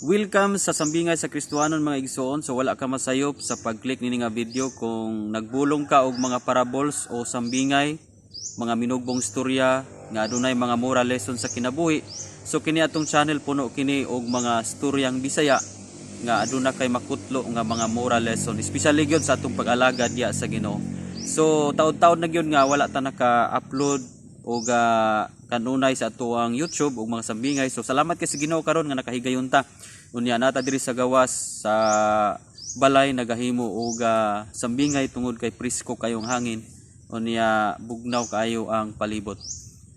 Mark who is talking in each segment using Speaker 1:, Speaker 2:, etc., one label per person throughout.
Speaker 1: Welcome sa Sambingay sa Kristohanon mga igsoon. So wala ka masayop sa pag-click nini nga video kung nagbulong ka og mga parables o sambingay, mga minugbong istorya nga adunay mga moral lesson sa kinabuhi. So kini atong channel puno kini og mga istoryang Bisaya nga aduna kay makutlo nga mga moral lesson, especially gyud sa atong pag-alaga diya sa Ginoo. So taud-taud na gyud nga wala ta naka-upload og kanunay sa atuang YouTube ug mga sambingay. So salamat kay sa Ginoo karon nga nakahigayon ta. Unya nata diri sa gawas sa balay nagahimo og sambingay tungod kay presko kayong hangin. Unya bugnaw kayo ang palibot.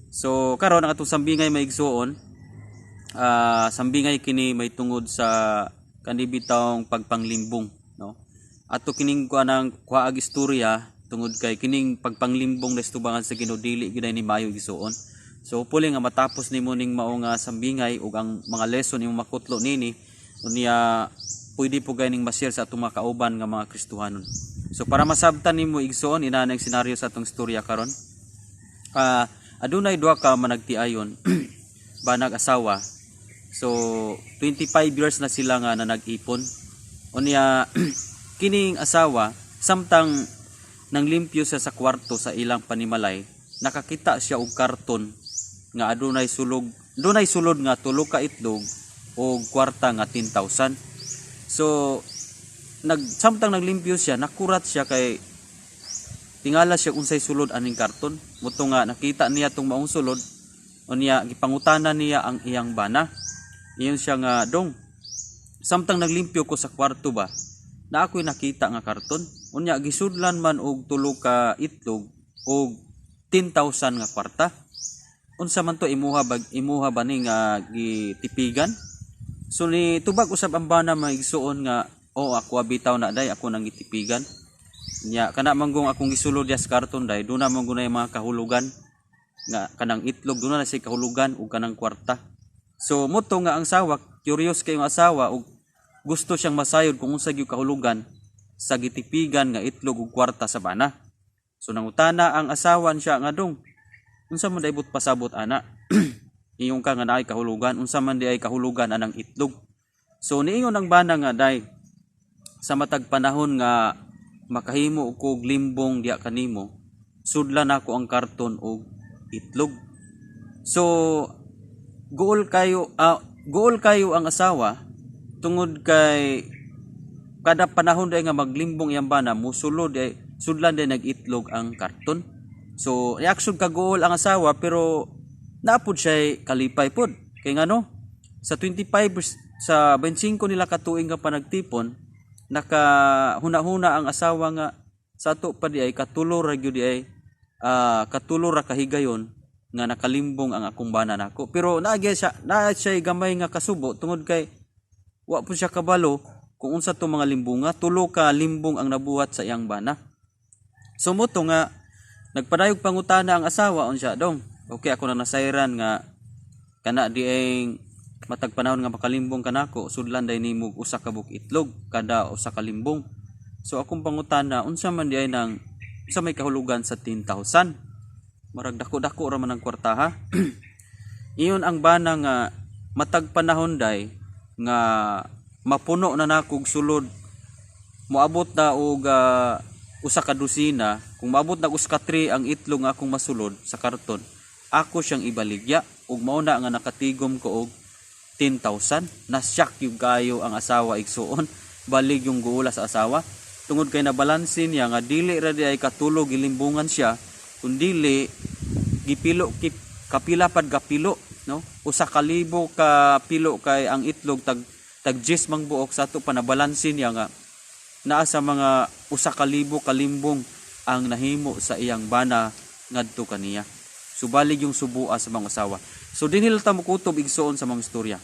Speaker 1: So karon ang atong sambingay maigsuon, sambingay kini may tungod sa kanibitawng pagpanglimbong, no? Ato kining kuanang kuhaag istorya tungod kay kining pagpanglimbong na istubangan sa Ginoo dili gyud ni maayo igsuon. So puli nga matapos nimo ning mao nga sambingay ug ang mga lesson imong makutlo nini, unya pwede po ganing ma-share sa atong mga kauban nga mga Kristohanon. So para masabtan nimo igsuon ina ang senaryo sa atong istorya karon. Adunay duha ka managtiayon banag asawa. So 25 years na sila nga nag-ipon. Unya kining asawa samtang nang limpyo siya sa kwarto sa ilang panimalay, nakakita siya og karton nga adunay sulod nga 3 ka itlog o kwarta nga 10,000. So samtang naglimpyo siya, nakurat siya kay tingala siya unsay sulod aning karton. Muto nga nakita niya tong maong sulod, unya gipangutanan niya ang iyang bana. Iyon siya nga, dong, samtang naglimpyo ko sa kwarto ba, na ako'y nakita nga karton. Unya gisudlan man og 3 ka itlog og 10,000 nga kwarta. Unsa man to imuha ba ni nga gitipigan? So ni tubag usab ang bana maigsuon nga ako bitaw na day ako nang gitipigan. Nya kana manggong akong gisulod sa karton day do na man gunay mga kahulugan nga kanang itlog do na say kahulugan ug kanang kwarta. So moto nga ang asawa, curious kay ang asawa ug gusto siyang masayod kung unsa gyud kahulugan sa gitipigan nga itlog ug kwarta sa bana. So nangutana ang asawa siya nga dong, unsa man daybot pasabot ana? Iyong ka nga naay kahulugan, unsa man di ay kahulugan anang itlog. So niingon ang bana nga day, sa matag panahon nga makahimo og limbong diya kanimo, sudlan ako ang karton og itlog. So gool kayo ang asawa tungod kay kada panahon day nga maglimbong iyang bana musulod ay sudlan day nagitlog ang karton. So reaksyon ka gool ang asawa pero naapod siya kalipay pod kay ngano sa 25 nila katuig nga panagtipon nakahuna-huna ang asawa nga sa ato pa di ay katulo ra gyud di ay katulo ra kahigayon nga nakalimbong ang akong bana nako. Pero naa siya gamay nga kasubo tungod kay wa po siya kabalo kung unsa to mga limbunga, 3 ka limbong ang nabuhat sa iyang bana. So moto nga nagpadayog pangutana ang asawa unsa dong. Okay ako na nasayran nga kana di ay matag panahon nga makalimbong kanako, sudlan day nimo usa ka buk itlog kada usa ka limbong. So akong pangutana unsa man di ay nang sa may kahulugan sa 10,000. Marag dako-dako ra man ang kwartaha. Iyon ang bana nga matag panahon day nga mapuno na nakog sulod, moabot na og usa ka dosina. Kung maabot na usa ka 3 ang itlog nga akong masulod sa karton, ako siyang ibaligya ug mao na nga nakatigom ko og 10,000. Na-shock yung kayo ang asawa igsuon. Balig yung guula sa asawa tungod kay nabalansin niya nga dili ra di ay katulog gilimbungan siya kundili gipilo kapila pad gapilo, no? Usa ka libo ka pilo kay ang itlog tag 10 mang buok sa ato panabalansin niya nga naa sa mga usa ka libo kalimbong ang nahimo sa iyang bana ngadto kaniya. Subalig yung subua sa mga asawa. So dinhil ta mo kutob igsuon sa mga istorya.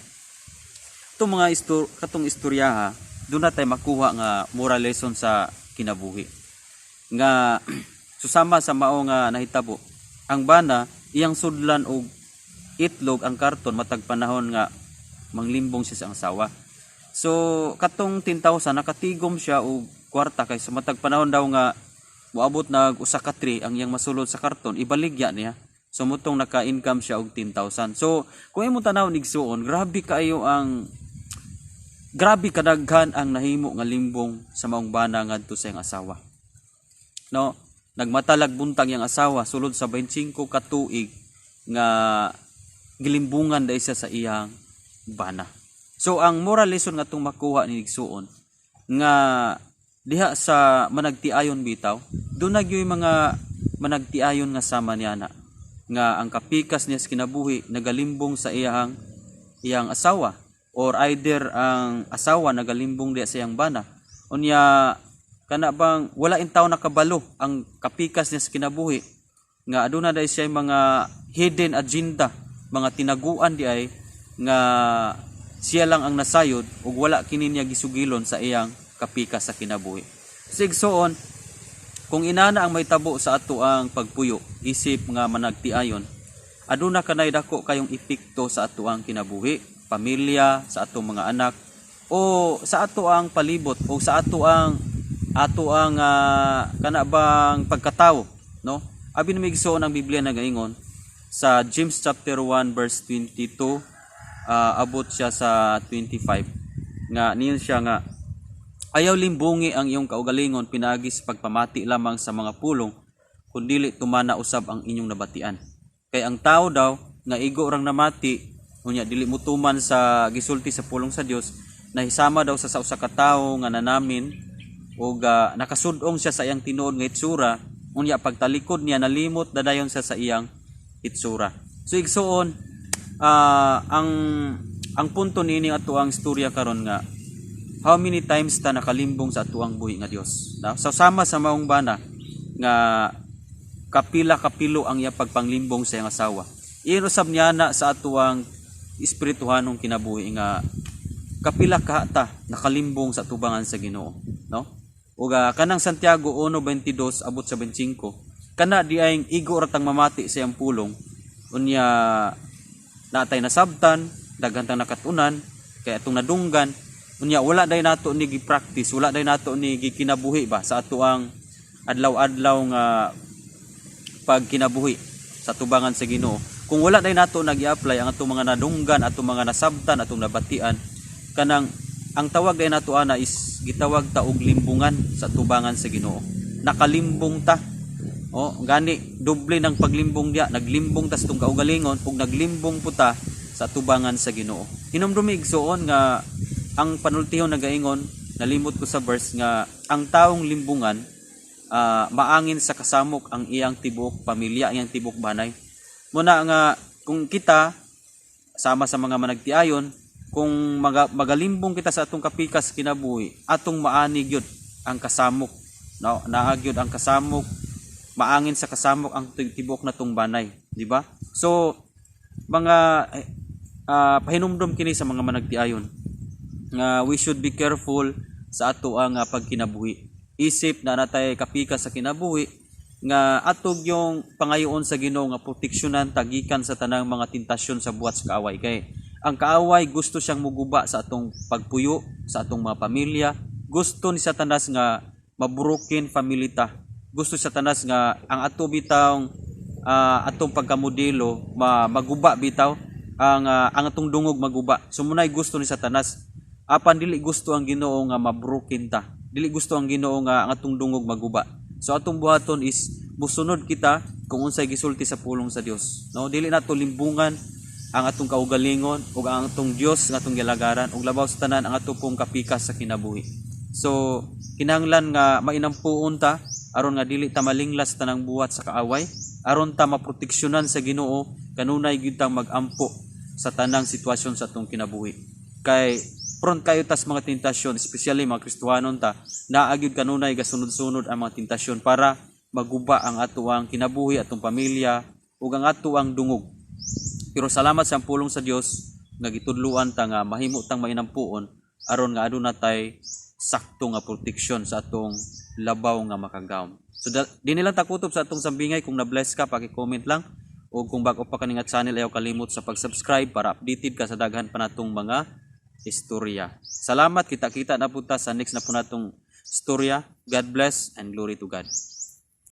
Speaker 1: Itong mga katong istorya ha, doon na tayo makuha nga moral lesson sa kinabuhi. Nga susama sa mao nga nahitabo, ang bana iyang sudlan og itlog ang karton matag panahon nga manglimbong siya sa asawa. So katong 10,000 nakatigom siya og kwarta kay sa matag panahon daw nga moabot nag usa ka 3 ang iyang masulod sa karton, ibaligya niya. So mutong naka-income siya og 10,000. So kung imong tanaw igsuon, grabe kaayo ang grabe kadaghan ang nahimo nga limbong sa maong bana ngadto sa iyang asawa. No, nagmatalag buntag yang asawa sulod sa 25 ka tuig nga gilimbungan dahil siya sa iyang bana. So ang moral lesson nga itong makuha ni Igsoon nga diha sa managtiayon bitaw, doon nagyoy mga managtiayon nga sama niya na nga ang kapikas niya sa kinabuhi nagalimbong sa iyang asawa, or either ang asawa nagalimbong diha sa iyang bana. Unya kana bang wala in tawo nakabalo ang kapikas niya sa kinabuhi nga aduna dai siya mga hidden agenda, mga tinaguan di ay nga siya lang ang nasayod ug wala kini niya gisugilon sa iyang kapikas sa kinabuhi. Sigsoon, kung inana ang may tabo sa ato ang pagpuyo isip nga managtiayon, aduna kanay dako kayong epekto sa ato ang kinabuhi, pamilya, sa atong mga anak, o sa ato ang palibot, o sa ato ang kana bang pagkatao, no? Abi na migsoon ang Biblia nagaingon sa James chapter 1 verse 22 abot siya sa 25 nga niyon siya nga ayaw limbungi ang iyong kaugalingon pinagis pagpamati lamang sa mga pulong kundili tumana usab ang inyong nabatian. Kay ang tao daw nga igo rang namati unya dili mutuman sa gisulti sa pulong sa Dios nahisama daw sa usa ka tawo nga nanamin ug nakasud-ong siya sa iyang tinuod nga itsura unya pagtalikod niya nalimot dadayon siya sa iyang itsura. So igsoon ang punto niini ato ang istorya karon nga how many times ta nakalimbong sa ato ang buhi nga Dios. So sama sa maong bana nga kapila-kapilo ang iya pagpanglimbong sa iyang asawa. Iyon usab niya na sa ato ang espirituhanong kinabuhi nga kapila ka ta nakalimbong sa tubangan sa Ginoo, no? Ug kanang Santiago 1:22 abot sa 25 kana di ay igo ratang mamati sa iyang pulong unya natay nasabtan daghan tang nakatunan kay atong nadunggan unya wala day nato ni gi-practice, wala day nato ni gikinabuhi ba sa ato ang adlaw-adlaw nga pagkinabuhi sa tubangan sa Ginoo. Kung wala day nato nagi-apply ang atong mga nadunggan, atong mga nasabtan, atong nabatian, kanang ang tawag day nato ana is gitawag ta og limbungan sa tubangan sa Ginoo. Nakalimbong ta. Gani doble ng paglimbong diya, naglimbong ta sa tong kaugalingon ug naglimbong puta sa tubangan sa Ginoo. Hinumdumi igsoon nga ang panultihon nagaingon, nalimot ko sa verse nga ang taong limbungan maangin sa kasamok ang iyang tibok pamilya, iyang tibok banay. Muna nga kung kita sama sa mga managtiayon, kung magalimbong kita sa atong kapikas kinabuhi, atong maanig yun ang kasamok, no? Naagyod ang kasamok, maangin sa kasamok ang tibok na tong banay, di ba? So mga pahinumdom kini sa mga managtiayon nga we should be careful sa ato ang pagkinabuhi. Isip na natay kapikas sa kinabuhi nga atog yung pangayoon sa Ginoo nga proteksyonan tagikan sa tanang mga tentasyon sa buhat sa kaaway. Kay ang kaaway gusto siyang muguba sa atong pagpuyo, sa atong mga pamilya. Gusto ni Satanas nga maburukin family ta. Gusto Satanas nga ang ato bitawng atong pagkamodelo maguba bitaw ang atong dungog maguba. So munay gusto ni Satanas. Apan dili gusto ang Ginoo nga mabrukin ta. Dili gusto ang Ginoo nga ang atong dungog maguba. So atong buhaton is musunod kita kung unsay gisulti sa pulong sa Dios. No, dili nato limbungan ang atong kaugalingon ug ang atong Dios nga atong gilagaran ug labaw sa tanan ang atong pong kapikas sa kinabuhi. So kinahanglan nga mainampuon ta aron nga dili ta malinglas tanang buhat sa kaaway, aron ta maproteksyonan sa Ginoo kanunay gyud tang magampo sa tanang sitwasyon sa atong kinabuhi. Kay prone kayo tas mga tentasyon, especially mga Kristohanon ta, naagyud kanunay gasunod-sunod ang mga tentasyon para maguba ang ato ang kinabuhi, atong pamilya ug ang ato ang dungog. Pero salamat sa pulong sa Dios nga gitudluan ta nga mahimo tang mainampuon aron nga aduna tay sakto nga proteksyon sa atong labaw nga makagawom. So di nila takutob sa atong sambingay. Kung na-bless ka, paki-comment lang. O kung bago pa kaning channel, ayaw kalimot sa pag-subscribe para updated ka sa daghan pa natong mga istorya. Salamat, kita-kita na punta sa next na po natong istorya. God bless and glory to God.